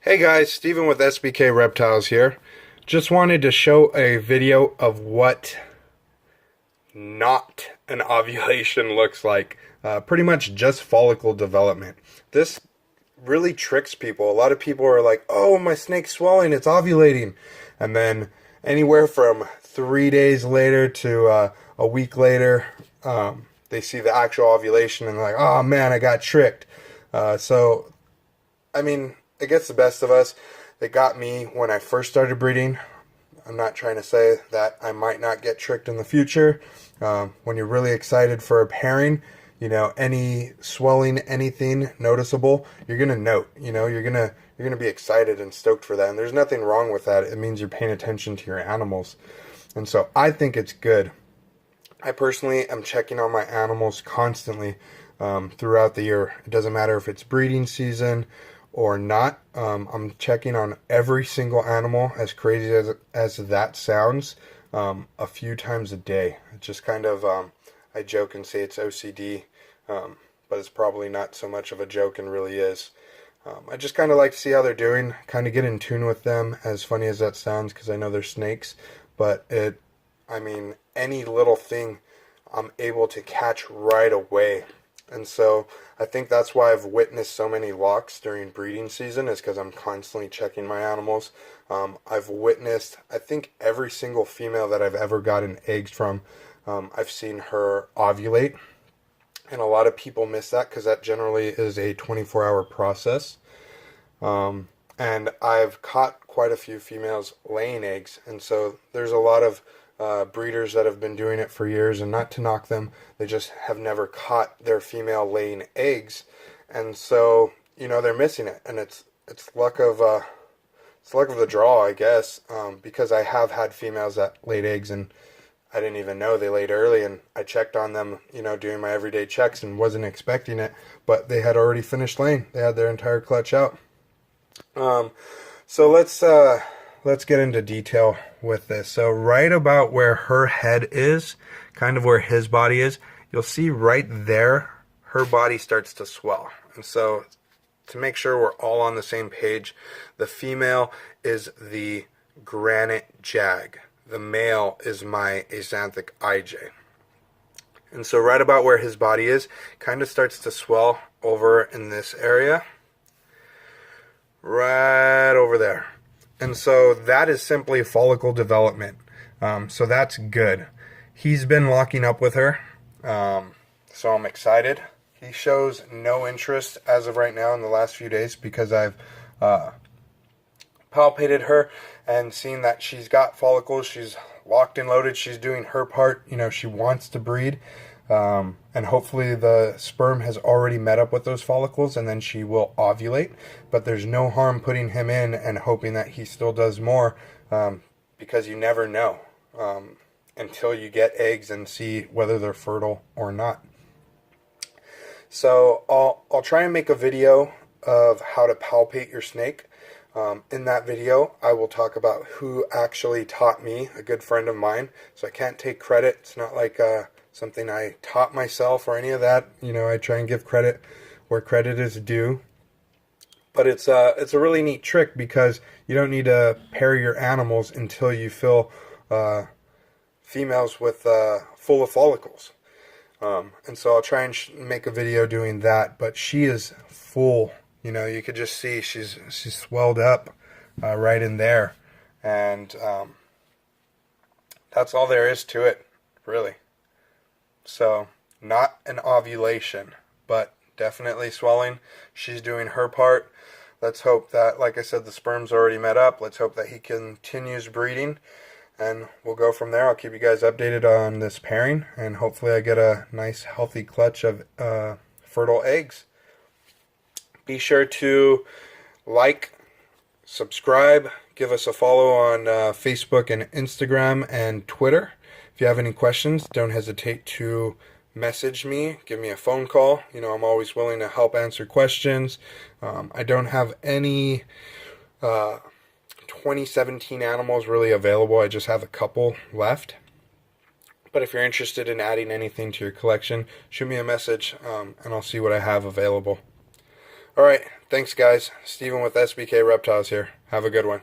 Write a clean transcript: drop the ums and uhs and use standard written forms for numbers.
Hey guys, Steven with SBK Reptiles here. Just wanted to show a video of what not an ovulation looks like. Pretty much just follicle development. This really tricks people. A lot of people are like, oh, my snake's swelling, it's ovulating. And then anywhere from 3 days later to a week later, they see the actual ovulation and they're like, oh man, I got tricked. I mean, it gets the best of us. It got me when I first started breeding. I'm not trying to say that I might not get tricked in the future. When you're really excited for a pairing, any swelling, anything noticeable, you're gonna note. You're gonna be excited and stoked for that. And there's nothing wrong with that. It means you're paying attention to your animals, and so I think it's good. I personally am checking on my animals constantly throughout the year. It doesn't matter if it's breeding season or not. I'm checking on every single animal, as crazy as that sounds, a few times a day. It's just kind of, I joke and say it's OCD, but it's probably not so much of a joke and really is. I just kind of like to see how they're doing, kind of get in tune with them, as funny as that sounds, because I know they're snakes, but any little thing I'm able to catch right away. And so I think that's why I've witnessed so many locks during breeding season, is because I'm constantly checking my animals. I've witnessed, I think, every single female that I've ever gotten eggs from, I've seen her ovulate. And a lot of people miss that because that generally is a 24-hour process. And I've caught quite a few females laying eggs. And so there's a lot of breeders that have been doing it for years, and not to knock them, they just have never caught their female laying eggs, and so they're missing it, and it's luck of the draw, I guess, because I have had females that laid eggs and I didn't even know they laid early, and I checked on them, doing my everyday checks and wasn't expecting it, but they had already finished laying. They had their entire clutch out. So let's get into detail with this. So right about where her head is, kind of where his body is, you'll see right there, her body starts to swell. And so to make sure we're all on the same page, the female is the granite jag. The male is my axanthic IJ. And so right about where his body is, kind of starts to swell over in this area. Right over there. And so that is simply follicle development. So that's good. He's been locking up with her. So I'm excited. He shows no interest as of right now in the last few days because I've palpated her and seen that she's got follicles. She's locked and loaded. She's doing her part. She wants to breed. And hopefully the sperm has already met up with those follicles and then she will ovulate. But there's no harm putting him in and hoping that he still does more, because you never know until you get eggs and see whether they're fertile or not. So I'll try and make a video of how to palpate your snake. In that video, I will talk about who actually taught me, a good friend of mine. So I can't take credit. It's not like something I taught myself or any of that. I try and give credit where credit is due. But it's a really neat trick because you don't need to pair your animals until you fill females with full of follicles. And so I'll try and make a video doing that. But she is full. You could just see she's swelled up right in there, and that's all there is to it, really. So not an ovulation, but definitely swelling. She's doing her part. Let's hope that, like I said, the sperm's already met up. Let's hope that he continues breeding, and we'll go from there. I'll keep you guys updated on this pairing, and hopefully I get a nice healthy clutch of fertile eggs. Be sure to like, subscribe, give us a follow on Facebook and Instagram and Twitter. If you have any questions, don't hesitate to message me, give me a phone call. I'm always willing to help answer questions. I don't have any 2017 animals really available. I just have a couple left. But if you're interested in adding anything to your collection, shoot me a message, and I'll see what I have available. All right, thanks guys. Steven with SBK Reptiles here. Have a good one.